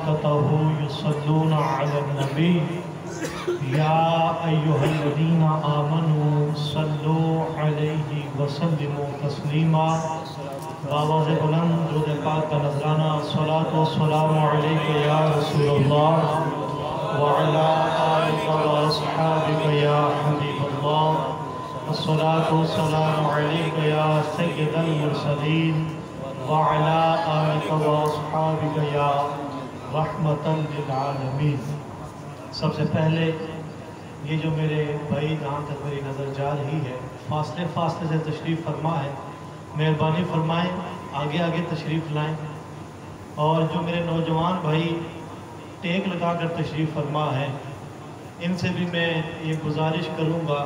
وملائكته يصلون على النبي يا أيها الذين آمنوا صلوا عليه وسلموا تسليما بآواز بلند درود پاک کا نذرانہ الصلاة والسلام علیک یا رسول اللہ وعلى آلك وأصحابك يا حبيب الله الصلاة والسلام عليك يا سيد المرسلين وعلى آلك وأصحابك يا رحمة للعالمين۔ سب سے پہلے یہ جو میرے بھائی جہاں تک میری نظر جا رہی ہے فاصلے سے تشریف فرما ہے، مہربانی فرمائیں آگے آگے تشریف لائیں، اور جو میرے نوجوان بھائی ٹیک لگا کر تشریف فرما ہے ان سے بھی میں یہ گزارش کروں گا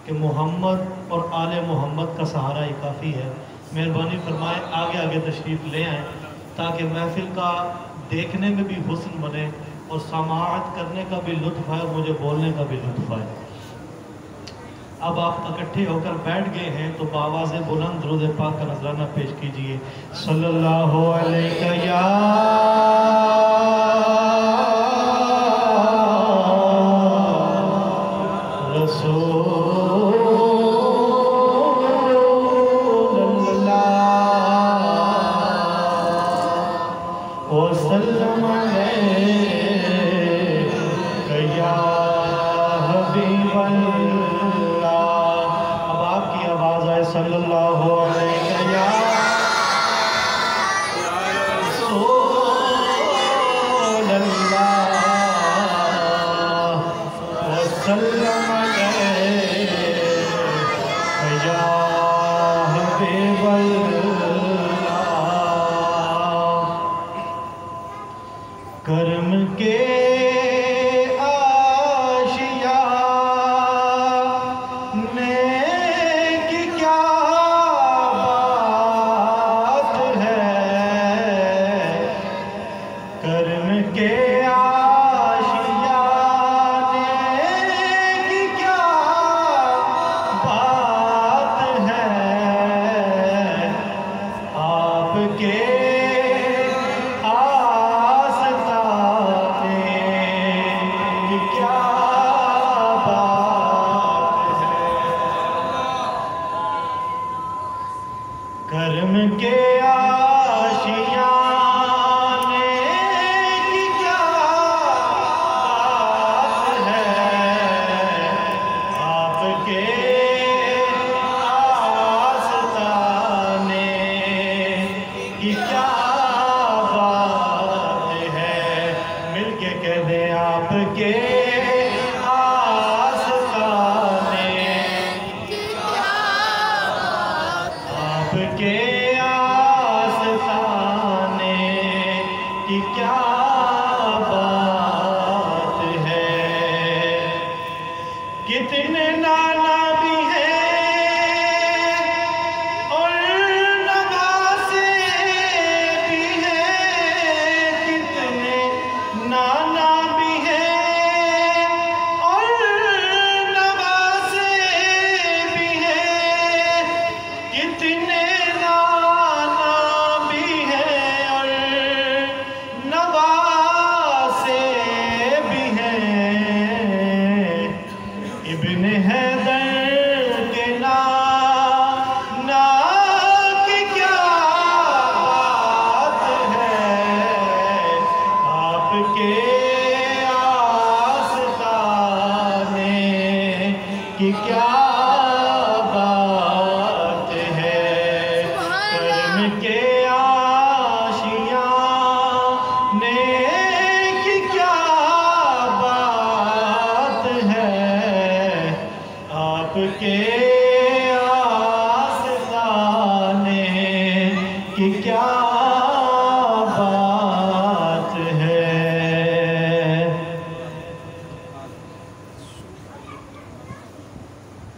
کہ محمد اور آل محمد کا سہارا ہی کافی ہے، مہربانی فرمائیں آگے آگے تشریف لے آئیں تاکہ محفل کا دیکھنے میں بھی حسن بنے اور سماعت کرنے کا بھی لطف ہے اور مجھے بولنے کا بھی لطف ہے۔ اب آپ اکٹھے ہو کر بیٹھ گئے ہیں تو بآواز بلند درود پاک کا نذرانہ پیش کیجئے۔ صلی اللہ علیہ یا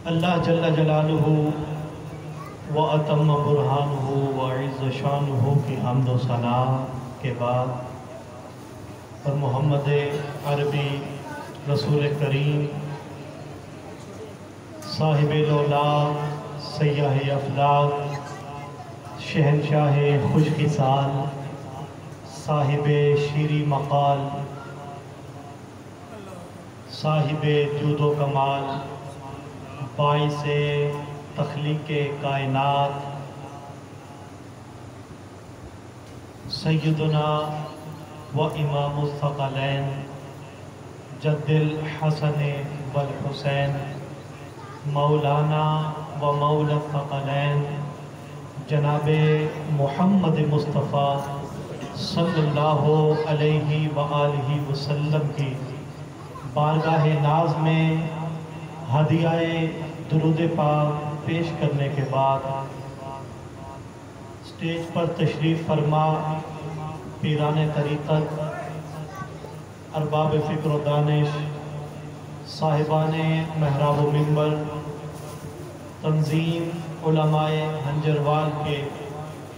اللہ جل جلالہ و اتم برہانہ و عز شانہ کی حمد و ثنا کے بعد اور محمد عربی رسول کریم صاحب الاولاد سیاح افلاک شہنشاہ خوش خصال صاحب شیریں مقال، صاحب جود و کمال، باعث تخلیق کائنات، سیدنا و امام الثقلین جد الحسن والحسین، مولانا و مولا الثقلین جناب محمد مصطفیٰ صلی اللہ علیہ وآلہ وسلم کی بارگاہ ناز میں ہدیہ درود پاک پیش کرنے کے بعد اسٹیج پر تشریف فرما پیران طریقت، ارباب فکر و دانش، صاحبان محراب و منبر، تنظیم علماء ہنجروال کے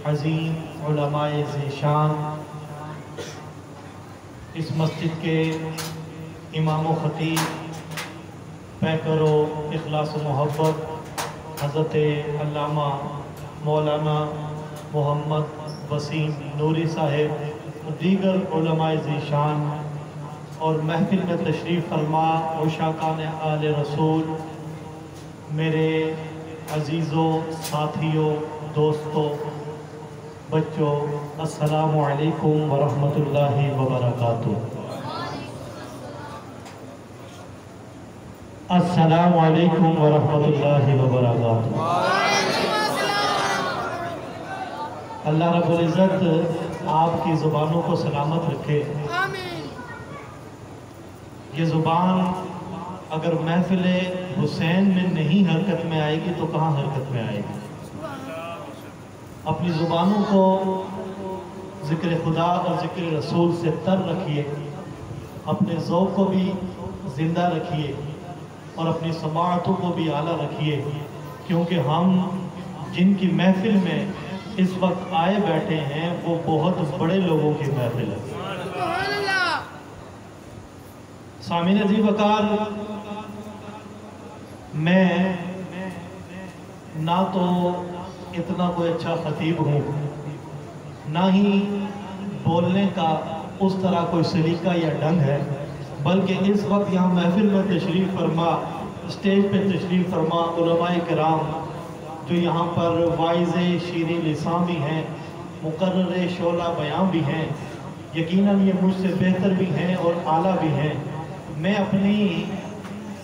عظیم علماء ذیشان، اس مسجد کے امام و خطیب، پیکر و اخلاص و محبت حضرت علامہ مولانا محمد وسیم نوری صاحب، دیگر علماء ذیشان اور محفل میں تشریف فرما عشاقان آل رسول، میرے عزیزوں، ساتھیوں، دوستوں، بچوں، السلام علیکم ورحمۃ اللہ وبرکاتہ۔ السلام علیکم ورحمۃ اللہ وبرکاتہ۔ اللہ رب العزت آپ کی زبانوں کو سلامت رکھے۔ یہ زبان اگر محفل حسین میں نہیں حرکت میں آئے گی تو کہاں حرکت میں آئے گی؟ اپنی زبانوں کو ذکر خدا اور ذکر رسول سے تر رکھیے، اپنے ذوق کو بھی زندہ رکھیے اور اپنی سماعتوں کو بھی اعلیٰ رکھیے، کیونکہ ہم جن کی محفل میں اس وقت آئے بیٹھے ہیں وہ بہت بڑے لوگوں کی محفل ہے۔ سامعین عزیز وقار، میں نہ تو اتنا کوئی اچھا خطیب ہوں، نہ ہی بولنے کا اس طرح کوئی سلیقہ یا ڈھنگ ہے، بلکہ اس وقت یہاں محفل میں تشریف فرما، اسٹیج پہ تشریف فرما علماء کرام جو یہاں پر واعظ شیریں لسان بھی ہیں، مقرر شعلہ بیان بھی ہیں، یقیناً یہ مجھ سے بہتر بھی ہیں اور اعلیٰ بھی ہیں۔ میں اپنی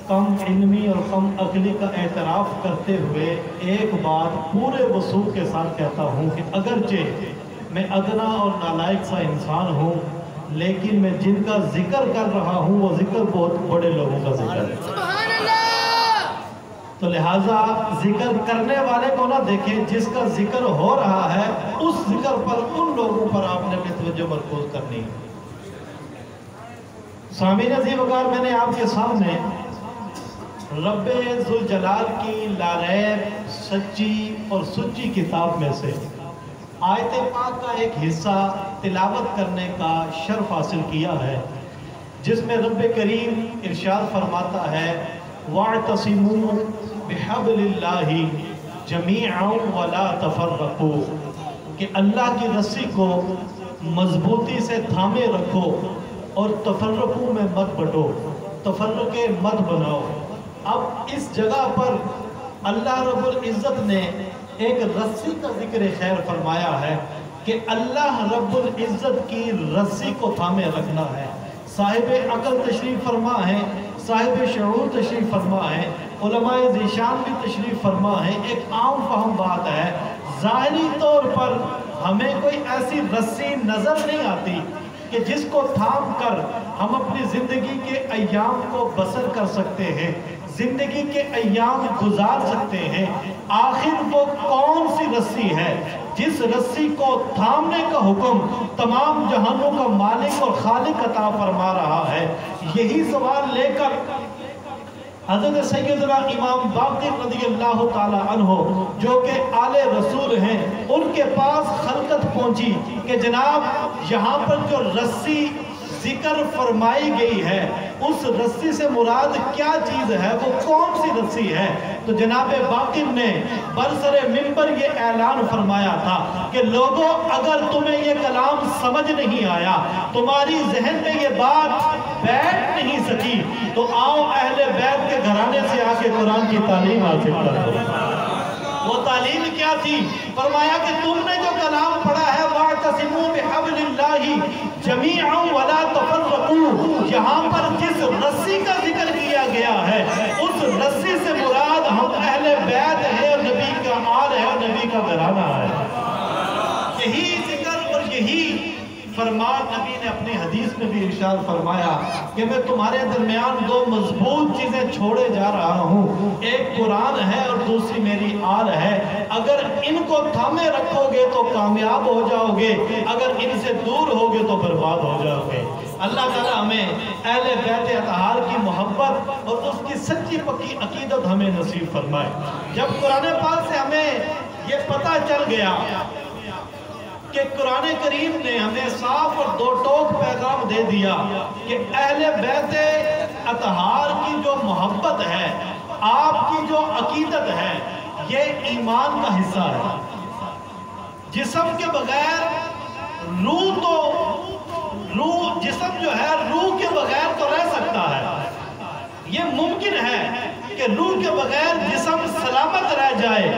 کم علمی اور کم عقلی کا اعتراف کرتے ہوئے ایک بات پورے وثوق کے ساتھ کہتا ہوں کہ اگرچہ میں ادنا اور نالائق سا انسان ہوں، لیکن میں جن کا ذکر کر رہا ہوں وہ ذکر بہت بڑے لوگوں کا ذکر ہے۔ سبحان اللہ! تو لہٰذا ذکر کرنے والے کو نہ دیکھیں، جس کا ذکر ہو رہا ہے اس ذکر پر، ان لوگوں پر آپ نے اپنی توجہ مرکوز کرنی ہے۔ سامعین عزیز وقار، میں نے آپ کے سامنے رب ذوالجلال کی لاریب سچی اور سچی کتاب میں سے آیت پاک کا ایک حصہ تلاوت کرنے کا شرف حاصل کیا ہے، جس میں رب کریم ارشاد فرماتا ہے وَاعْتَصِمُوا بِحَبْلِ اللَّهِ جَمِيعًا وَلَا تَفَرَّقُوا، کہ اللہ کی رسی کو مضبوطی سے تھامے رکھو اور تفرقوں میں مت بٹو، تفرقے مت بناؤ۔ اب اس جگہ پر اللہ رب العزت نے ایک رسی کا ذکر خیر فرمایا ہے کہ اللہ رب العزت کی رسی کو تھامے رکھنا ہے۔ صاحب عقل تشریف فرما ہے، صاحب شعور تشریف فرما ہے، علماء ذیشان بھی تشریف فرما ہے۔ ایک عام فہم بات ہے، ظاہری طور پر ہمیں کوئی ایسی رسی نظر نہیں آتی کہ جس کو تھام کر ہم اپنی زندگی کے ایام کو بسر کر سکتے ہیں، زندگی کے ایام گزار سکتے ہیں۔ آخر وہ کون سی رسی ہے جس رسی کو تھامنے کا حکم تمام جہانوں کا مالک اور خالق عطا فرما رہا ہے؟ یہی سوال لے کر حضرت سیدنا امام باقر رضی اللہ تعالی عنہ جو کہ آل رسول ہیں، ان کے پاس خلقت پہنچی کہ جناب یہاں پر جو رسی ذکر فرمائی گئی ہے اس رسی سے مراد کیا چیز ہے، وہ کون سی رسی ہے؟ تو جناب باقر نے برسر منبر یہ اعلان فرمایا تھا کہ لوگوں اگر تمہیں یہ کلام سمجھ نہیں آیا، تمہاری ذہن میں یہ بات بیٹھ نہیں سکی، تو آؤ اہل بیت کے گھرانے سے آ کے قرآن کی تعلیم حاصل کر دو۔ وہ تعلیم کیا تھی؟ فرمایا کہ تم نے جو کلام پڑھا ہے وَاعْتَصِمُوا بِحَبْلِ اللَّهِ جَمِيعًا وَلَا تَفَرَّقُوا، یہاں پر جس رسی کا ذکر کیا گیا ہے اس رسی سے مراد ہم اہل بیت ہے، نبی کا آل ہے، نبی کا گھرانہ ہے۔ یہی ذکر اور یہی فرمان نبی نے اپنی حدیث میں بھی ارشاد فرمایا کہ میں تمہارے درمیان دو مضبوط چیزیں چھوڑے جا رہا ہوں، ایک قرآن ہے اور دوسری میری آل ہے، اگر ان کو تھامے رکھو گے تو کامیاب ہو جاؤ گے، اگر ان سے دور ہوگے تو برباد ہو جاؤ گے۔ اللہ تعالیٰ ہمیں اہل بیت اطہار کی محبت اور اس کی سچی پکی عقیدت ہمیں نصیب فرمائے۔ جب قرآن پاک سے ہمیں یہ پتہ چل گیا کہ قرآن کریم نے ہمیں صاف اور دو ٹوک پیغام دے دیا کہ اہل بیت اطہار کی جو محبت ہے، آپ کی جو عقیدت ہے، یہ ایمان کا حصہ ہے۔ جسم کے بغیر روح جسم جو ہے روح کے بغیر تو رہ سکتا ہے، یہ ممکن ہے کہ روح کے بغیر جسم سلامت رہ جائے،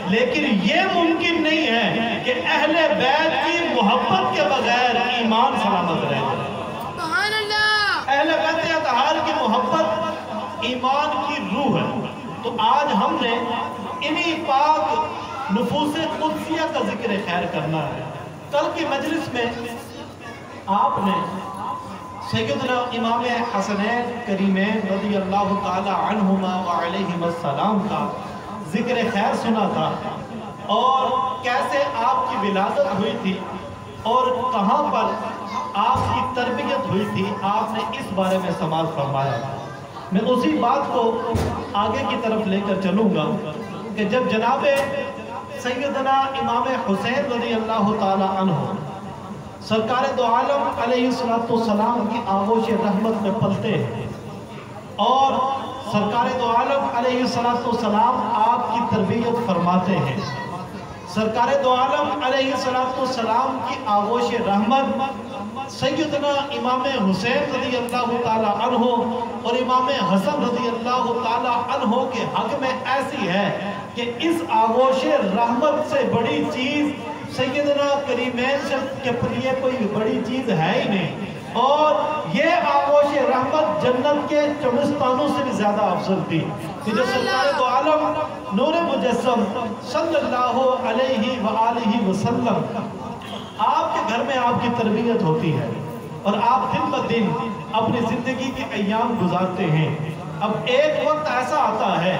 لیکن یہ ممکن نہیں ہے کہ اہل بیت کی محبت کے بغیر ایمان سلامت رہ جائے۔ سبحان اللہ! اہل بیت اطہار کی محبت ایمان کی روح ہے۔ تو آج ہم نے انہی پاک نفوس قدسیہ کا ذکر خیر کرنا ہے۔ کل کی مجلس میں آپ نے سیدنا امام حسنین کریمین رضی اللہ تعالی عنہما وعلیہم السلام کا ذکر خیر سنا تھا، اور کیسے آپ کی ولادت ہوئی تھی اور کہاں پر آپ کی تربیت ہوئی تھی، آپ نے اس بارے میں سماعت فرمایا۔ میں اسی بات کو آگے کی طرف لے کر چلوں گا کہ جب جناب سیدنا امام حسین رضی اللہ تعالی عنہ سرکار دو عالم علیہ السلام کی آغوش رحمت میں پلتے ہیں، اور سرکار دو عالم علیہ السلام آپ کی تربیت فرماتے ہیں۔ سرکار دو عالم علیہ السلام کی آغوش رحمت سیدنا امام حسین رضی اللہ تعالی عنہ اور امام حسن رضی اللہ تعالی عنہ کے حق میں ایسی ہے کہ اس آغوش رحمت سے بڑی چیز سیدنا کریمین سے کے لیے کوئی بڑی چیز ہے ہی نہیں، اور یہ آغوش رحمت جنت کے چمستانوں سے بھی زیادہ افضل تھی کہ جو سرکار دو عالم نور مجسم صلی اللہ علیہ وآلہ وسلم آپ کے گھر میں آپ کی تربیت ہوتی ہے، اور آپ دن بہ دن اپنی زندگی کے ایام گزارتے ہیں۔ اب ایک وقت ایسا آتا ہے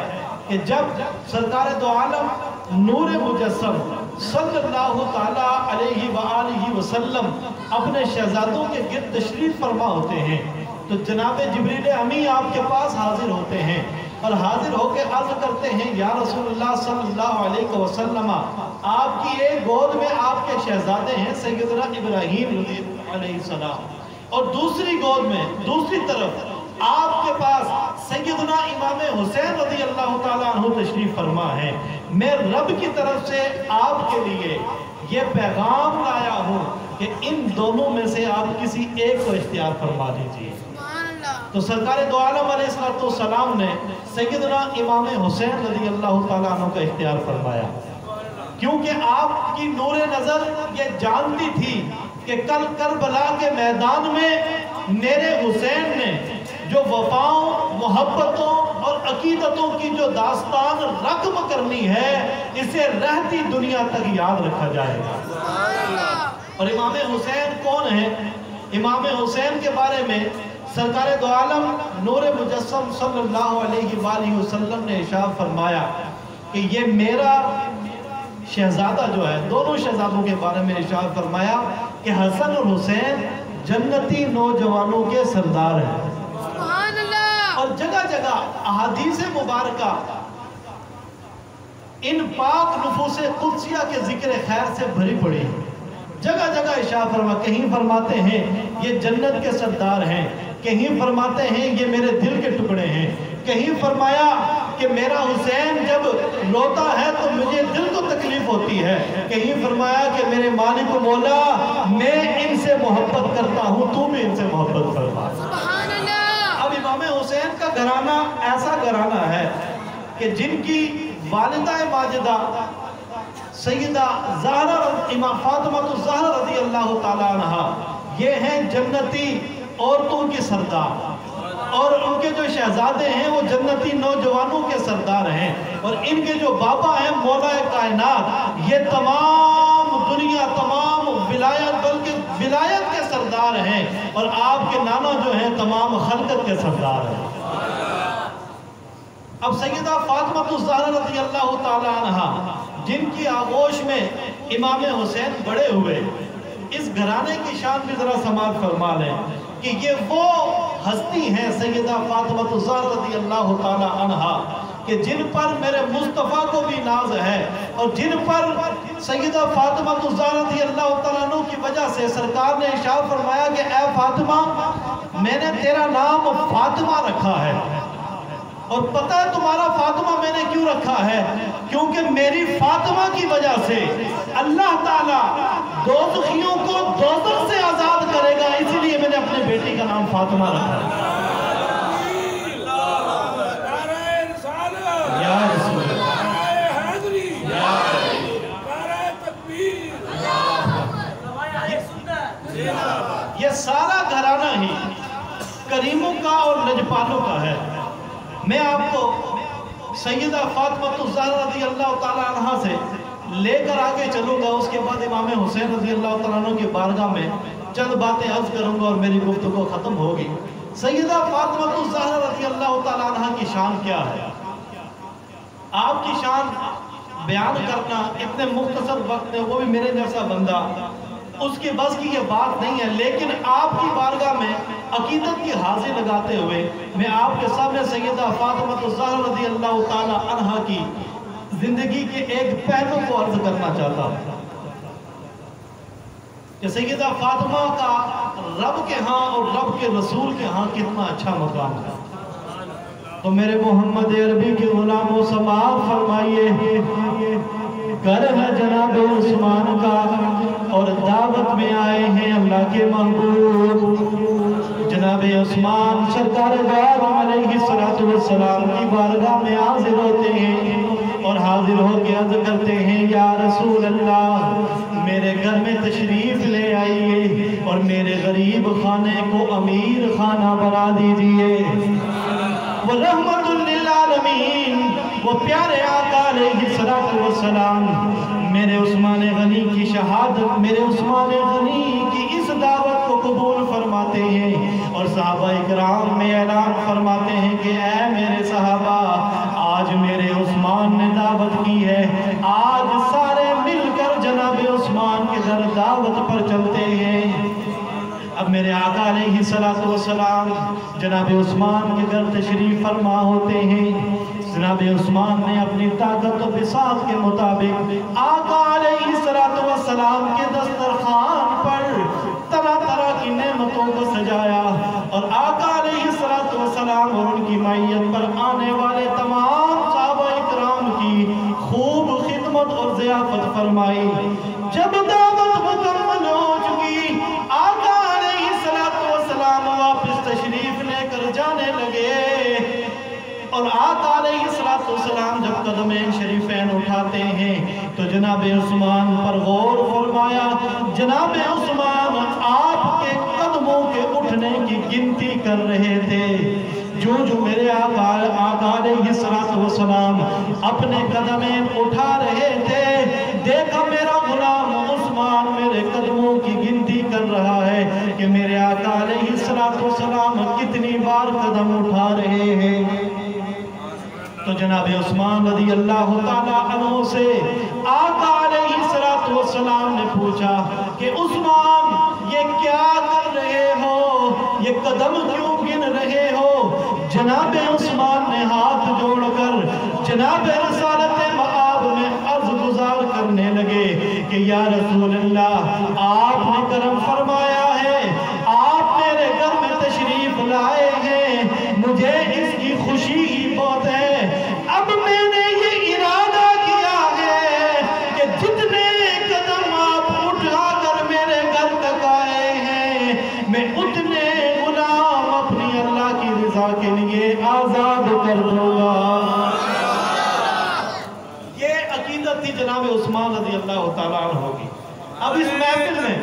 کہ جب سرکار دو عالم نور مجسم صلی اللہ تعالیٰ علیہ وآلہ وسلم اپنے شہزادوں کے گرد تشریف فرما ہوتے ہیں، تو جناب جبریل امی آپ کے پاس حاضر ہوتے ہیں، اور حاضر ہو کے عرض کرتے ہیں یا رسول اللہ صلی اللہ علیہ وسلم، آپ کی ایک گود میں آپ کے شہزادے ہیں سیدنا ابراہیم علیہ السلام، اور دوسری گود میں دوسری طرف آپ کے پاس سیدنا امام حسین رضی اللہ تعالیٰ عنہ تشریف فرما ہے۔ میں رب کی طرف سے آپ کے لیے یہ پیغام لایا ہوں کہ ان دونوں میں سے آپ کسی ایک کو اختیار فرما دیجئے۔ تو سرکار دو عالم علیہ السلام نے سیدنا امام حسین رضی اللہ تعالیٰ عنہ کا اختیار فرمایا، کیونکہ آپ کی نور نظر یہ جانتی تھی کہ کل کربلا کے میدان میں میرے حسین نے جو وفاؤں، محبتوں اور عقیدتوں کی جو داستان رقم کرنی ہے، اسے رہتی دنیا تک یاد رکھا جائے گا۔ اور امام حسین کون ہیں؟ امام حسین کے بارے میں سرکار دو عالم نور مجسم صلی اللہ علیہ وآلہ وسلم نے ارشاد فرمایا کہ یہ میرا شہزادہ جو ہے، دونوں شہزادوں کے بارے میں ارشاد فرمایا کہ حسن اور حسین جنتی نوجوانوں کے سردار ہیں۔ اور جگہ جگہ احادیث مبارکہ ان پاک نفوس قدسیہ کے ذکر خیر سے بھری پڑی، جگہ جگہ ارشاد فرما، کہیں فرماتے ہیں یہ جنت کے سردار ہیں، کہیں فرماتے ہیں یہ میرے دل کے ٹکڑے ہیں، کہیں فرمایا کہ میرا حسین جب روتا ہے تو مجھے دل کو تکلیف ہوتی ہے، کہیں فرمایا کہ میرے مالک و مولا میں ان سے محبت کرتا ہوں، تو بھی ان سے محبت فرما۔ سبحان اللہ۔ اب امام حسین کا گھرانہ ایسا گھرانہ ہے کہ جن کی والدہ ماجدہ سیدہ زہرا امام فاطمہ الزہرا رضی اللہ تعالیٰ عنہ، یہ ہیں جنتی عورتوں کی سردار، اور ان کے جو شہزادے ہیں وہ جنتی نوجوانوں کے سردار ہیں، اور ان کے جو بابا ہیں مولا کائنات، یہ تمام دنیا تمام ولایت بلکہ ولایت کے سردار ہیں، اور آپ کے نانا جو ہیں تمام خلقت کے سردار ہیں۔ اب سیدہ فاطمہ الزہرا رضی اللہ تعالیٰ عنہ جن کی آغوش میں امام حسین بڑے ہوئے، اس گھرانے کی شان بھی ذرا سماعت فرما لیں کہ یہ وہ ہستی ہیں سیدہ فاطمہ الزہرا رضی اللہ تعالیٰ عنہ کہ جن پر میرے مصطفیٰ کو بھی ناز ہے، اور جن پر سیدہ فاطمہ الزہرا رضی اللہ تعالیٰ عنہ کی وجہ سے سرکار نے ارشاد فرمایا کہ اے فاطمہ میں نے تیرا نام فاطمہ رکھا ہے، اور پتہ ہے تمہارا فاطمہ میں نے کیوں رکھا ہے؟ کیونکہ میری فاطمہ کی وجہ سے اللہ تعالیٰ دوزخیوں کو دوزخ سے آزاد کرے گا، اسی لیے میں نے اپنے بیٹی کا نام فاطمہ رکھا ہے۔ یا رسول اللہ، یہ سارا گھرانہ ہی کریموں کا اور لجپالوں کا ہے۔ میں آپ کو سیدہ فاطمہ الزہرا رضی اللہ تعالیٰ عنہ سے لے کر آگے چلوں گا، اس کے بعد امام حسین رضی اللہ تعالیٰ عنہ کی بارگاہ میں چند باتیں عرض کروں گا اور میری گفتگو ختم ہوگی۔ سیدہ فاطمہ الزہرا رضی اللہ تعالیٰ عنہ کی شان کیا ہے؟ آپ کی شان بیان کرنا اتنے مختصر وقت میں، وہ بھی میرے جیسا بندہ، اس کی بس کی یہ بات نہیں ہے، لیکن آپ کی بارگاہ میں عقیدت کی حاضری لگاتے ہوئے میں آپ کے سامنے سیدہ فاطمہ الزہرا رضی اللہ تعالیٰ عنہ کی زندگی کے ایک پہلو کو عرض کرنا چاہتا ہوں کہ سیدہ فاطمہ کا رب کے ہاں اور رب کے رسول کے ہاں کتنا اچھا مقام ہے۔ تو میرے محمد عربی کے غلاموں سماعت فرمائیے، گھر ہے جناب عثمان کا اور دعوت میں آئے ہیں اللہ کے محبوب جناب عثمان سرکار علیہ السلام کی بارگاہ میں حاضر ہوتے ہیں، اور حاضر ہو کے عرض کرتے ہیں یا رسول اللہ میرے گھر میں تشریف لے آئیے اور میرے غریب خانے کو امیر خانہ بنا دیجئے۔ وہ رحمت للعالمین، وہ پیارے آقا علیہ السلام میرے عثمان غنی کی شہادت، میرے عثمان غنی کی اس دعوت کو قبول فرماتے ہیں، اور صحابہ اکرام میں اعلان فرماتے ہیں کہ اے میرے صحابہ آج میرے عثمان نے دعوت کی ہے، آج سارے مل کر جناب عثمان کے در دعوت پر چلتے ہیں۔ اب میرے آقا علیہ السلام جناب عثمان کے گھر تشریف فرما ہوتے ہیں۔ جناب عثمان نے اپنی طاقت و بساط کے مطابق آقا علیہ السلام کے دسترخوان پر طرح طرح کی نعمتوں کو سجایا، اور آقا علیہ السلام اور ان کی معیت پر آنے والے تمام صحابہ اکرام کی خوب خدمت اور ضیافت فرمائی۔ جب دعوت مکمل ہو چکی، آقا واپس تشریف لے کر جانے لگے، اور آقا علیہ السلام جب قدمین شریفین اٹھاتے ہیں تو جناب عثمان پر غور فرمایا۔ جناب عثمان آپ کے قدموں کے اٹھنے کی گنتی کر رہے تھے، جو میرے آقا علیہ السلام اپنے قدمین اٹھا رہے تھے، دیکھا میرا غلام عثمان میرے قدموں کی گنتی کر رہا ہے کہ میرے آقا علیہ السلام کتنی بار قدم اٹھا رہے ہیں۔ تو جناب عثمان رضی اللہ تعالیٰ عنہ سے آقا علیہ السلام نے پوچھا کہ عثمان یہ کیا کر رہے ہو، یہ قدم کیوں گن رہے ہو؟ جناب عثمان نے ہاتھ جوڑ کر جناب رسالت مآب میں عرض گزار کرنے لگے کہ کہ یا رسول اللہ آپ نے کرم فرمایا ہے، آپ میرے گھر میں تشریف لائے ہیں، مجھے اس کی خوشی ہی بہت ہے۔ اب میں نے یہ ارادہ کیا ہے کہ جتنے قدم آپ اٹھا کر میرے گھر تک آئے ہیں، میں اتنے غلام اپنی اللہ کی رضا کے لیے آزاد کر دوں گا۔ یہ عقیدت تھی جناب عثمان رضی اللہ تعالیٰ عنہ کی۔ اب اس محفل میں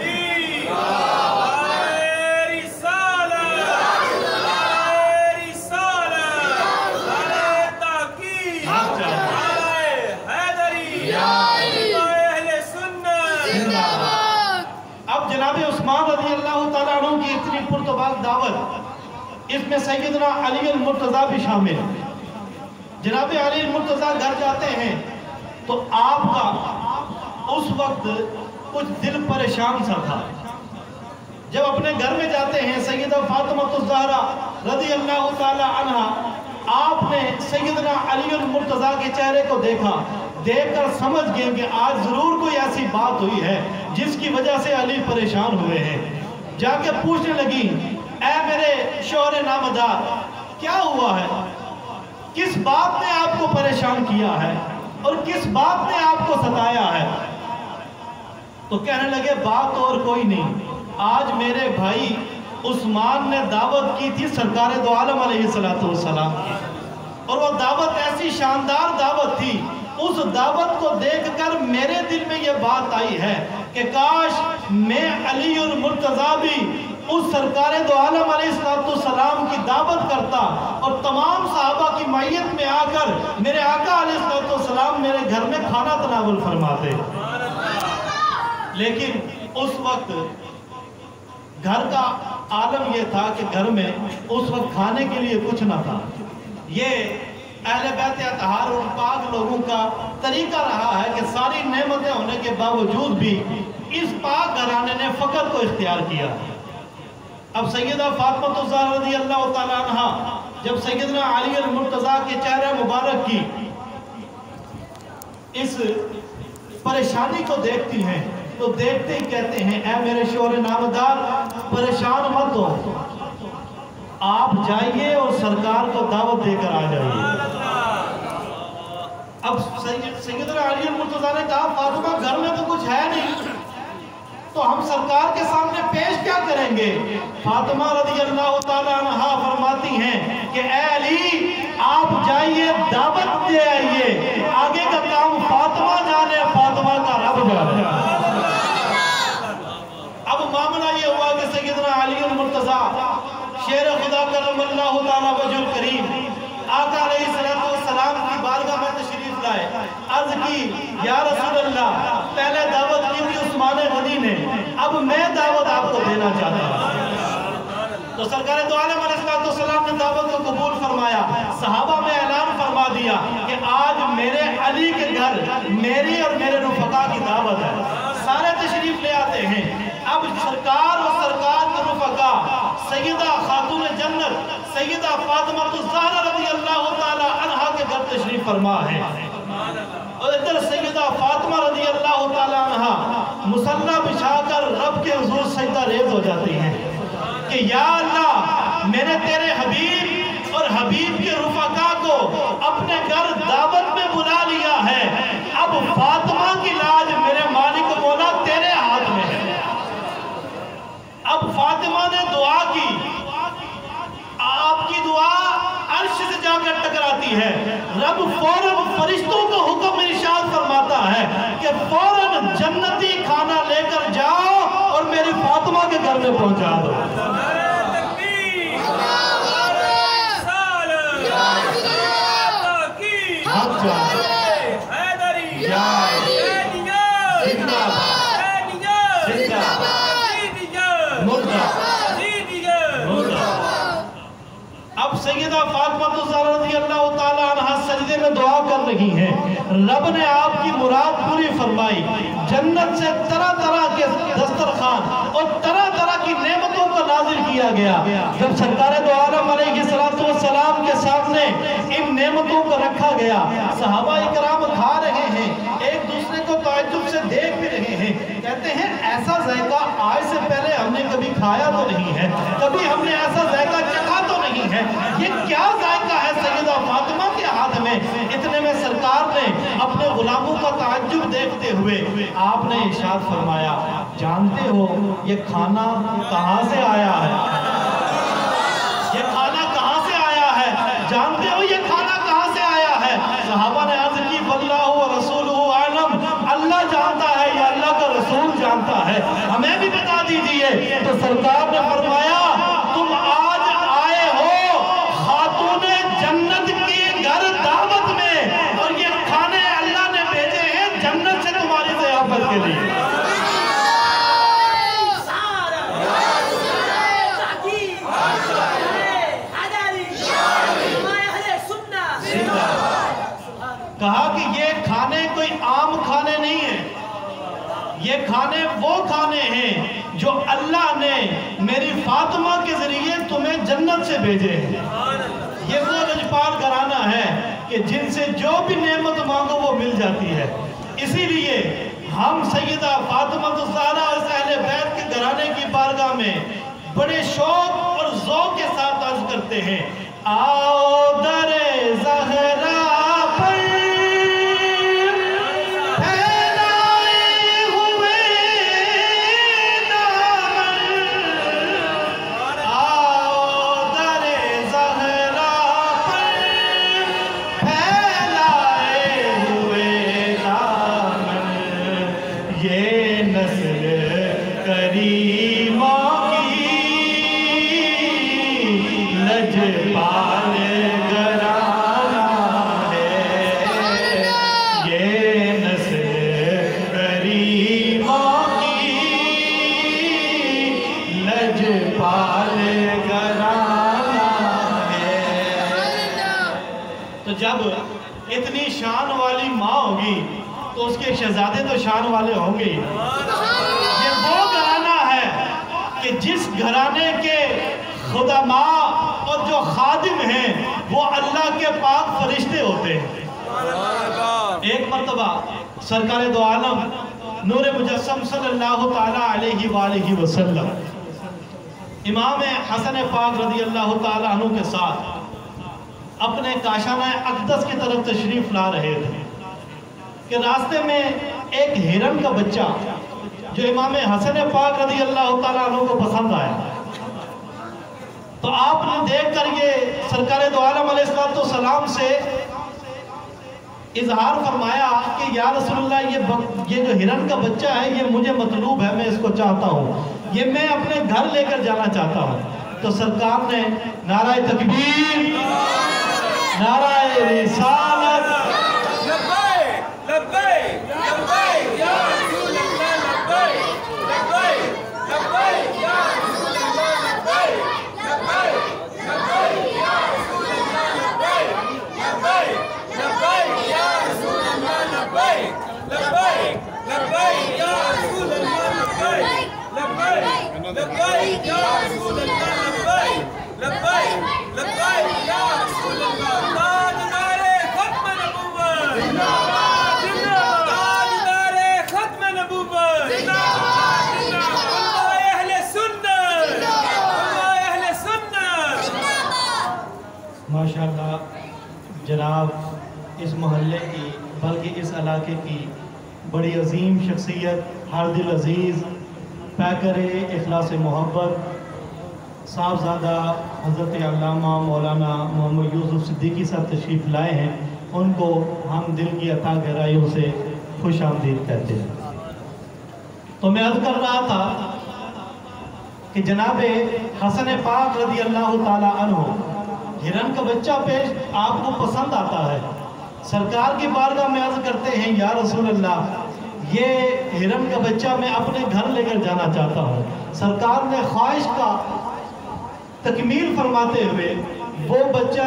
جناب عثمان رضی اللہ تعالیٰ عنہ کی اتنی پرتباق دعوت، اس میں سیدنا علی المرتضیٰ بھی شامل۔ جناب علی المرتضیٰ گھر جاتے ہیں تو آپ کا اس وقت کچھ دل پریشان سا تھا۔ جب اپنے گھر میں جاتے ہیں سیدہ فاطمہ الزہرا رضی اللہ تعالیٰ عنہ، آپ نے سیدنا علی المرتضیٰ کے چہرے کو دیکھا، دیکھ کر سمجھ گئے کہ آج ضرور کوئی ایسی بات ہوئی ہے جس کی وجہ سے علی پریشان ہوئے ہیں۔ جا کے پوچھنے لگی، اے میرے شوہر نامدار، کیا ہوا ہے؟ کس بات نے آپ کو پریشان کیا ہے اور کس بات نے آپ کو ستایا ہے؟ تو کہنے لگے بات اور کوئی نہیں، آج میرے بھائی عثمان نے دعوت کی تھی سرکار دو عالم علیہ السلام کی، اور وہ دعوت ایسی شاندار دعوت تھی، اس دعوت کو دیکھ کر میرے دل میں یہ بات آئی ہے کہ کاش میں علی المرتضیٰ بھی اس سرکار دو عالم علیہ السلام کی دعوت کرتا اور تمام صحابہ کی معیت میں آ کر میرے آقا علیہ السلام میرے گھر میں کھانا تناول فرماتے۔ لیکن اس وقت گھر کا عالم یہ تھا کہ گھر میں اس وقت کھانے کے لیے کچھ نہ تھا۔ یہ اہل بیت اطہار اور پاک لوگوں کا طریقہ رہا ہے کہ ساری نعمتیں ہونے کے باوجود بھی اس پاک گھرانے نے فقر کو اختیار کیا۔ اب سیدہ فاطمہ الزہرا رضی اللہ تعالیٰ عنہ جب سیدنا علی المرتضیٰ کے چہرہ مبارک کی اس پریشانی کو دیکھتی ہیں تو دیکھتے ہی کہتے ہیں، اے میرے شوہر نامدار پریشان مت ہو، آپ جائیے اور سرکار کو دعوت دے کر آ جائیے۔ اب سیدنا علی المرتضیٰ نے کہا، فاطمہ گھر میں تو کچھ ہے نہیں، تو ہم سرکار کے سامنے پیش کیا کریں گے؟ فاطمہ رضی اللہ تعالیٰ عنہ فرماتی ہیں کہ اے علی آپ جائیے دعوت دے آئیے، آگے کا کام فاطمہ جانے، فاطمہ کا رب جانے۔ اب معاملہ یہ ہوا کہ سیدنا علی المرتضیٰ شیر خدا کرم اللہ تعالیٰ وجہ الکریم آقا علیہ السلام کی بارگاہ میں تشریف لائے، عرض کی یا رسول اللہ پہلے دعوت کی تھی عثمان غنی نے، اب میں دعوت آپ کو دینا چاہتا ہوں۔ تو سرکار دو عالم علیہ السلام نے دعوت کو قبول فرمایا، صحابہ میں اعلان فرما دیا کہ آج میرے علی کے گھر میری اور میرے رفقا کی دعوت ہے، سارے تشریف لے آتے ہیں۔ اب سرکار و سرکار کے رفقا سیدہ خاتون جنت سیدہ فاطمہ الزہرا رضی اللہ تعالی عنہ کے گھر تشریف فرما ہے، اور ادھر سیدہ فاطمہ رضی اللہ تعالی عنہ مصلی بچھا کر رب کے حضور سجدہ ریز ہو جاتی ہیں کہ یا اللہ میں نے تیرے حبیب اور حبیب کے رفقا کو اپنے گھر دعوت میں بلا لیا ہے، اب فاطمہ کی لاج میرے مالک مولا تیرے ہاتھ میں ہے۔ اب فاطمہ نے دعا کی، آپ کی دعا عرش سے جا کر ٹکراتی ہے، رب فوراً فرشتوں کو حکم ارشاد فرماتا ہے کہ فوراً جنتی کھانا لے کر جاؤ اور میری فاطمہ کے گھر میں پہنچا دو۔ اب سیدہ فاطمہ الزہرا رضی اللہ تعالیٰ عنہ سجدے میں دعا کر رہی ہیں، رب نے آپ کی مراد پوری فرمائی، جنت سے طرح طرح کے دسترخوان اور طرح طرح کی نعمتوں کو نازل کیا گیا۔ جب سرکار دو عالم علیہ السلام کے سامنے ان نعمتوں کو رکھا گیا، صحابہ اکرام کھا رہے ہیں، ایک دوسرے کو تعجب سے دیکھ بھی رہے ہیں۔ ایسا ذائقہ آج سے پہلے ہم نے کبھی کھایا تو نہیں ہے، کبھی ہم نے ایسا ذائقہ چکھا تو نہیں ہے، یہ کیا ذائقہ ہے سیدہ فاطمہ کے ہاتھ میں؟ اتنے میں سرکار نے اپنے غلاموں کا تعجب دیکھتے ہوئے آپ نے ارشاد فرمایا، جانتے ہو یہ کھانا کہاں سے آیا ہے؟ یہ کھانا کہاں سے آیا ہے؟ جانتے ہو یہ کھانا کہاں سے آیا ہے؟ صحابہ نے عرض کی واللہ ورسولہ اعلم، اللہ جانتا ہے یا اللہ کا رسول جانتا ہے، ہمیں بھی بتا دیجئے۔ تو سرکار نے فرمایا تم آج آئے ہو خاتون جنت کی گھر دعوت میں، اور یہ کھانے اللہ نے بھیجے ہیں جنت سے تمہاری ضیافت کے لیے۔ کہا کہ یہ کھانے کوئی عام کھانے نہیں ہیں، یہ کھانے وہ کھانے ہیں جو اللہ نے میری فاطمہ کے ذریعے تمہیں جنت سے بھیجے ہیں۔ یہ وہ لجپال گھرانہ ہے کہ جن سے جو بھی نعمت مانگو وہ مل جاتی ہے۔ اسی لیے ہم سیدہ فاطمہ الزہرا اہل بیت کے گھرانے کی بارگاہ میں بڑے شوق اور ذوق کے ساتھ عرض کرتے ہیں، آؤ در زہرا اتنی شان والی ماں ہوگی تو اس کے شہزادے تو شان والے ہوں گے۔ یہ وہ گھرانہ ہے کہ جس گھرانے کے خدماء اور جو خادم ہیں وہ اللہ کے پاک فرشتے ہوتے ہیں۔ ایک مرتبہ سرکار دو عالم نور مجسم صلی اللہ تعالیٰ علیہ وآلہ وسلم امام حسن پاک رضی اللہ تعالیٰ عنہ کے ساتھ اپنے کاشانہ اقدس کی طرف تشریف لا رہے تھے کہ راستے میں ایک ہرن کا بچہ جو امام حسن پاک رضی اللہ تعالیٰ عنہ کو پسند آیا، تو آپ نے دیکھ کر یہ سرکار دو عالم علیہ السلام سے اظہار فرمایا کہ یا رسول اللہ یہ جو ہرن کا بچہ ہے یہ مجھے مطلوب ہے، میں اس کو چاہتا ہوں، یہ میں اپنے گھر لے کر جانا چاہتا ہوں۔ تو سرکار نے نعرہ تکبیر، نعرہ رسالت، لبیک لبیک لبیک یا رسول اللہ، لبیک لبیک لبیک یا رسول اللہ، لبیک لبیک لبیک یا رسول اللہ، لبیک لبیک لبیک یا رسول اللہ، لبیک لبیک لبیک یا رسول اللہ، لبیک لبیک لبیک یا رسول اللہ، لبیک لبیک لبیک یا رسول اللہ۔ تاجدار ختم نبوت زندہ باد، تاجدار ختم نبوت زندہ باد، اللہ اہل سنت، اللہ اہل سنت۔ ماشاءاللہ جناب اس محلے کی بلکہ اس علاقے کی بڑی عظیم شخصیت، ہر دل عزیز، پیکر اخلاص محبت، صاحبزادہ حضرت علامہ مولانا محمد یوسف صدیقی صاحب تشریف لائے ہیں، ان کو ہم دل کی عطا گہرائیوں سے خوش آمدید کہتے ہیں۔ تو میں عرض کر رہا تھا کہ جناب حسن پاک رضی اللہ تعالیٰ عنہ ہرن کا بچہ پیش آپ کو پسند آتا ہے، سرکار کی بارگاہ میں عرض کرتے ہیں یا رسول اللہ یہ ہرن کا بچہ میں اپنے گھر لے کر جانا چاہتا ہوں۔ سرکار نے خواہش کا تکمیل فرماتے ہوئے وہ بچہ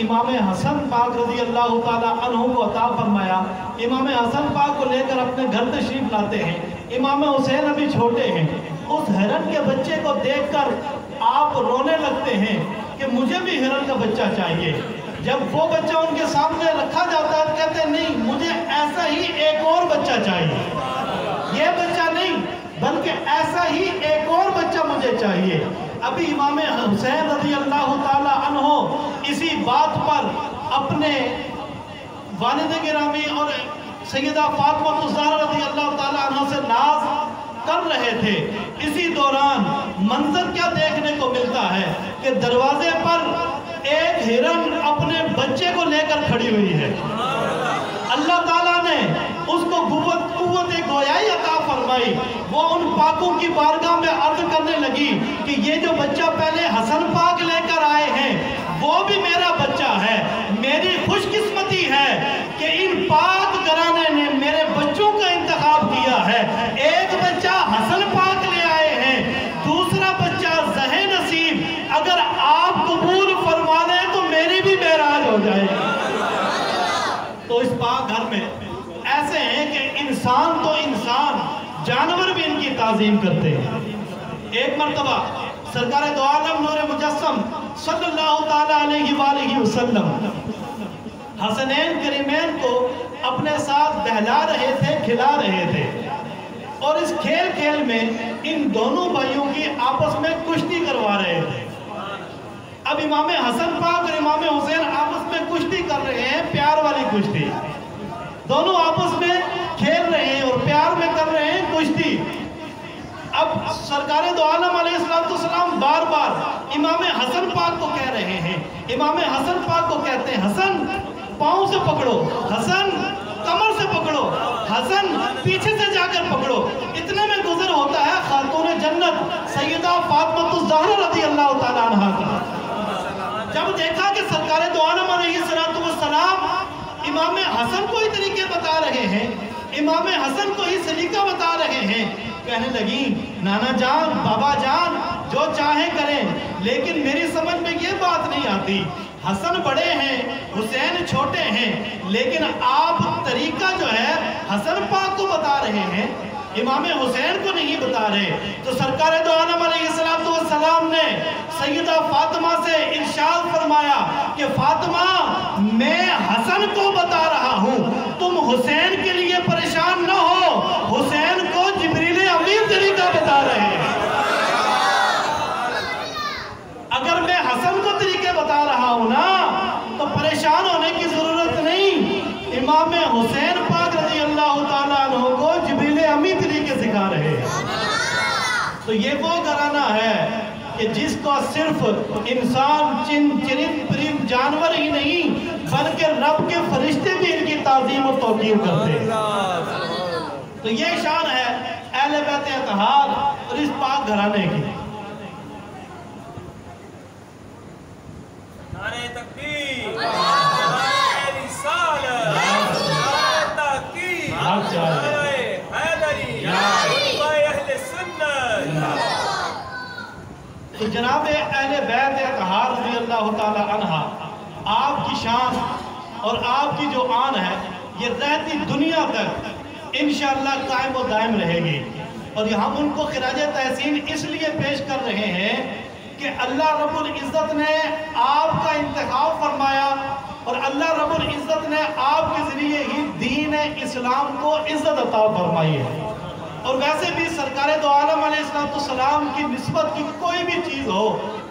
امام حسن پاک رضی اللہ تعالیٰ عنہ کو عطا فرمایا۔ امام حسن پاک کو لے کر اپنے گھر تشریف لاتے ہیں، امام حسین ابھی چھوٹے ہیں، اس ہرن کے بچے کو دیکھ کر آپ رونے لگتے ہیں کہ مجھے بھی ہرن کا بچہ چاہیے۔ جب وہ بچہ ان کے سامنے رکھا جاتا ہے کہتے ہیں نہیں مجھے ایسا ہی ایک اور بچہ چاہیے، یہ بچہ نہیں ایسا ہی ایک اور بچہ مجھے چاہیے۔ ابھی امام حسین رضی اللہ تعالی عنہ اسی بات پر اپنے والد گرامی اور سیدہ فاطمہ الزہرا رضی اللہ تعالی عنہ سے ناز کر رہے تھے۔ اسی دوران منظر کیا دیکھنے کو ملتا ہے کہ دروازے پر ایک ہرن اپنے بچے کو لے کر کھڑی ہوئی ہے۔ اللہ تعالیٰ نے اس کو قوت گویائی عطا فرمائی۔ وہ ان پاکوں کی بارگاہ میں عرض کرنے لگی کہ یہ جو بچہ پہلے حسن پاک لے کر آئے ہیں وہ بھی میرا بچہ ہے۔ میری خوش قسمتی ہے کہ ان پاک گھرانے نے میرے بچوں کا انتخاب کیا ہے۔ ایک بچہ حسن پاک لے آئے ہیں، دوسرا بچہ زہے نصیب اگر آپ قبول فرما دیں تو میری بھی معراج ہو جائے گی۔ تو اس پاک گھر میں ایسے ہیں کہ انسان تو انسان، جانور بھی ان کی تعظیم کرتے ہیں۔ ایک مرتبہ سرکار دو عالم نور مجسم صلی اللہ تعالیٰ علیہ وآلہ وسلم حسنین کریمین کو اپنے ساتھ بہلا رہے تھے، کھلا رہے تھے، اور اس کھیل میں ان دونوں بھائیوں کی آپس میں کشتی کروا رہے تھے۔ اب امام حسن پاک اور امام حسین آپس میں کشتی کر رہے ہیں، پیار والی کشتی، دونوں آپس میں کھیل رہے ہیں اور پیار میں کر رہے ہیں کشتی۔ اب سرکار دو عالم علیہ السلام بار بار امام حسن پاک کو کہہ رہے ہیں، امام حسن پاک کو کہتے ہیں حسن پاؤں سے پکڑو، حسن کمر سے پکڑو، حسن پیچھے سے جا کر پکڑو۔ اتنے میں گزر ہوتا ہے خاتون جنت سیدہ فاطمہ الزہرا رضی اللہ تعالیٰ عنہ کا۔ جب دیکھا کہ سرکار دو عالم علیہ السلام امام حسن کو ہی طریقے بتا رہے ہیں، امام حسن کو ہی سلیقہ بتا رہے ہیں، کہنے لگی نانا جان، بابا جان جو چاہیں کریں، لیکن میری سمجھ میں یہ بات نہیں آتی، حسن بڑے ہیں، حسین چھوٹے ہیں، لیکن آپ طریقہ جو ہے حسن پاک کو بتا رہے ہیں، امام حسین کو نہیں بتا رہے۔ تو سرکار دو عالم علیہ السلام نے سیدہ فاطمہ سے ارشاد فرمایا کہ فاطمہ میں حسن کو بتا رہا ہوں، تم حسین کے لیے پریشان نہ ہو، حسین کو جبریل امین طریقہ بتا رہے ہیں۔ اگر میں حسن کو طریقے بتا رہا ہوں نا تو پریشان ہونے کی ضرورت نہیں، امام حسین پاک رضی اللہ تعالیٰ عنہ کو جبریل امی طریقے سکھا رہے ہیں۔ تو یہ وہ گھرانہ ہے کہ جس کو صرف انسان، چرند پرند جانور ہی نہیں بلکہ رب کے فرشتے بھی ان کی تعظیم و توقیر کرتے ہیں۔ تو یہ شان ہے اہل بیت اطہار اور اس پاک گھرانے کی۔ نعرہ تکبیر، نعرہ رسالت، نعرہ تحقیق، نعرہ حیدری، نعرہ اہل سنت۔ تو جناب اہل بیت اطہار رضی اللہ تعالی عنہ، آپ کی شان اور آپ کی جو آن ہے یہ رہتی دنیا تک انشاءاللہ قائم و دائم رہے گی، اور ہم ان کو خراج تحسین اس لیے پیش کر رہے ہیں کہ اللہ رب العزت نے آپ کا انتخاب فرمایا اور اللہ رب العزت نے آپ کے ذریعے ہی دین اسلام کو عزت عطا فرمائی ہے۔ اور ویسے بھی سرکار دو عالم علیہ السلام کی نسبت کی کوئی بھی چیز ہو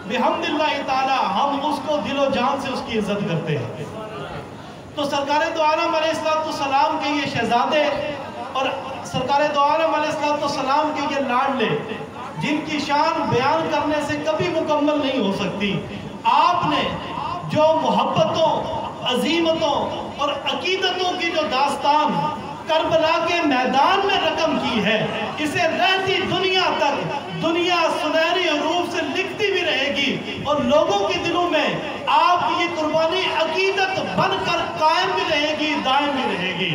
بحمد اللہ تعالی ہم اس کو دل و جان سے اس کی عزت کرتے ہیں۔ تو سرکار دو عالم علیہ السلام کے یہ شہزادے اور سرکار دو عالم علیہ السلام کے یہ لاڈلے جن کی شان بیان کرنے سے کبھی مکمل نہیں ہو سکتی، آپ نے جو محبتوں، عظیمتوں اور عقیدتوں کی جو داستان کربلا کے میدان میں رقم کی ہے، اسے رہتی دنیا تک دنیا سنہری حروف سے لکھتی بھی رہے گی اور لوگوں کے دلوں میں آپ کی یہ قربانی عقیدت بن کر قائم بھی رہے گی، دائم بھی رہے گی۔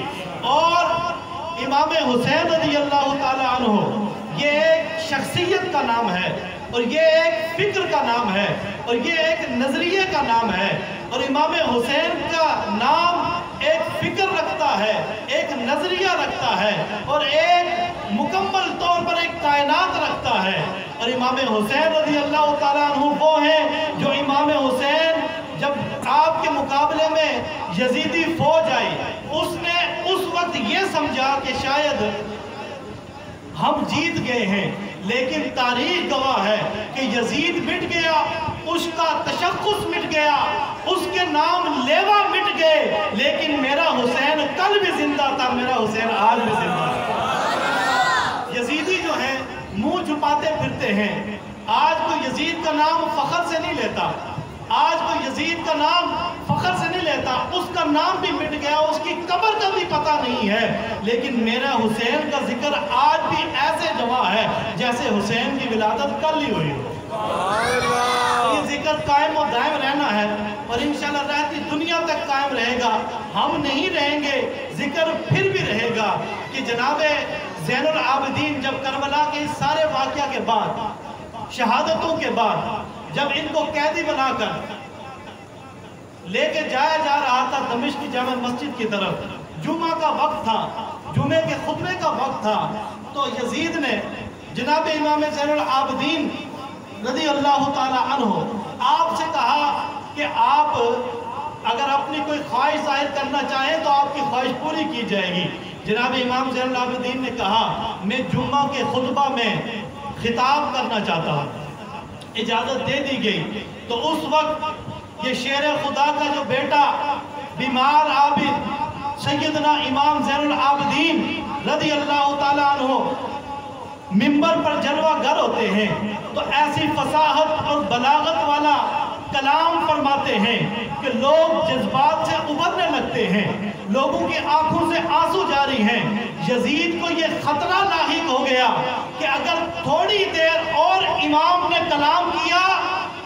اور امام حسین رضی اللہ تعالی عنہ یہ ایک شخصیت کا نام ہے اور یہ ایک فکر کا نام ہے اور یہ ایک نظریے کا نام ہے، اور امام حسین کا نام ایک فکر رکھتا ہے، ایک نظریہ رکھتا ہے اور ایک مکمل طور پر ایک کائنات رکھتا ہے۔ اور امام حسین رضی اللہ تعالیٰ عنہ وہ ہیں جو امام حسین جب آپ کے مقابلے میں یزیدی فوج آئی، اس نے اس وقت یہ سمجھا کہ شاید ہم جیت گئے ہیں، لیکن تاریخ گواہ ہے کہ یزید مٹ گیا، اس کا تشخص مٹ گیا، اس کے نام لیوا مٹ گئے، لیکن میرا حسین کل بھی زندہ تھا، میرا حسین آج بھی زندہ تھا۔ یزیدی جو ہیں منہ چھپاتے پھرتے ہیں، آج کوئی یزید کا نام فخر سے نہیں لیتا، آج کوئی یزید کا نام فخر سے نہیں لیتا، اس کا نام بھی مٹ گیا، اس کی قبر کا بھی پتہ نہیں ہے، لیکن میرا حسین کا ذکر آج بھی ایسے جمع ہے جیسے حسین کی ولادت کل ہی ہوئی ہو۔ یہ ذکر قائم و دائم رہنا ہے اور انشاءاللہ رہتی دنیا تک قائم رہے گا۔ ہم نہیں رہیں گے، ذکر پھر بھی رہے گا کہ جناب زین العابدین جب کربلا کے اس سارے واقعہ کے بعد، شہادتوں کے بعد، جب ان کو قیدی بنا کر لے کے جایا جا رہا تھا دمشق کی جامع مسجد کی طرف، جمعہ کا وقت تھا، جمعے کے خطبے کا وقت تھا، تو یزید نے جناب امام زین العابدین رضی اللہ تعالی عنہ آپ سے کہا کہ آپ اگر اپنی کوئی خواہش ظاہر کرنا چاہیں تو آپ کی خواہش پوری کی جائے گی۔ جناب امام زین العابدین نے کہا میں جمعہ کے خطبہ میں خطاب کرنا چاہتا ہوں، اجازت دے دی گئی۔ تو اس وقت یہ شیر خدا کا جو بیٹا بیمار عابد سیدنا امام زین العابدین رضی اللہ تعالیٰ عنہ منبر پر جلوہ گر ہوتے ہیں تو ایسی فصاحت اور بلاغت والا کلام فرماتے ہیں کہ لوگ جذبات سے ابھرنے لگتے ہیں، لوگوں کی آنکھوں سے آنسو جاری ہیں۔ یزید کو یہ خطرہ لاحق ہو گیا کہ اگر تھوڑی دیر اور امام نے کلام کیا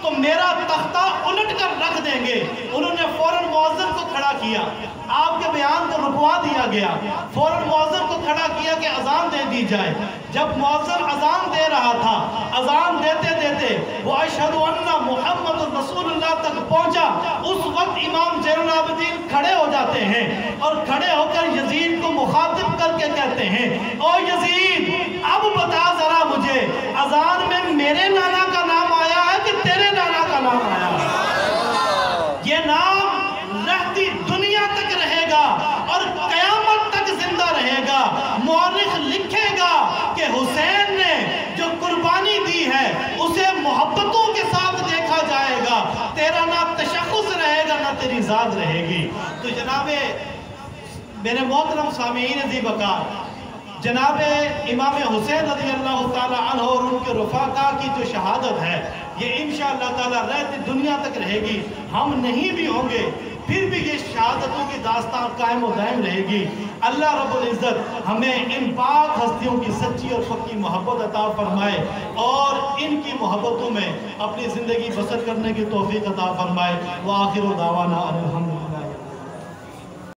تو میرا تختہ الٹ کر رکھ دیں گے۔ انہوں نے فوراً مؤذن کو کھڑا کیا، آپ کے بیان کو رکوا دیا گیا، فوراً مؤذن کو کھڑا کیا کہ اذان دے دی جائے۔ جب مؤذن اذان دے رہا تھا، اذان دیتے دیتے وہ اشہد ان محمد رسول اللہ تک پہنچا، اس وقت امام زین العابدین کھڑے ہو جاتے ہیں اور کھڑے ہو کر یزید کو مخاطب کر کے کہتے ہیں او یزید اب بتا ذرا مجھے اذان میں میرے نانا کا نام آیا ہے کہ تیرے نانا کا نام آیا ہے؟ یہ نام رہتی دنیا تک رہے گا اور قیامت تک زندہ رہے گا۔ مورخ لکھے گا کہ حسین نے جو قربانی دی ہے اسے محبتوں کے ساتھ دیکھا جائے گا، تیرا نہ تشخص رہے گا نہ تیری ذات رہے گی۔ تو جناب میرے محترم سامعین ذی وقار، جناب امام حسین رضی اللہ تعالی عنہ اور ان کے رفاقہ کی جو شہادت ہے یہ انشاءاللہ تعالی رہتی دنیا تک رہے گی۔ ہم نہیں بھی ہوں گے پھر بھی یہ شہادتوں کی داستان قائم و دائم رہے گی۔ اللہ رب العزت ہمیں ان پاک ہستیوں کی سچی اور پکی محبت عطا فرمائے اور ان کی محبتوں میں اپنی زندگی بسر کرنے کی توفیق عطا فرمائے۔ وآخر دعوانا الحمدللہ۔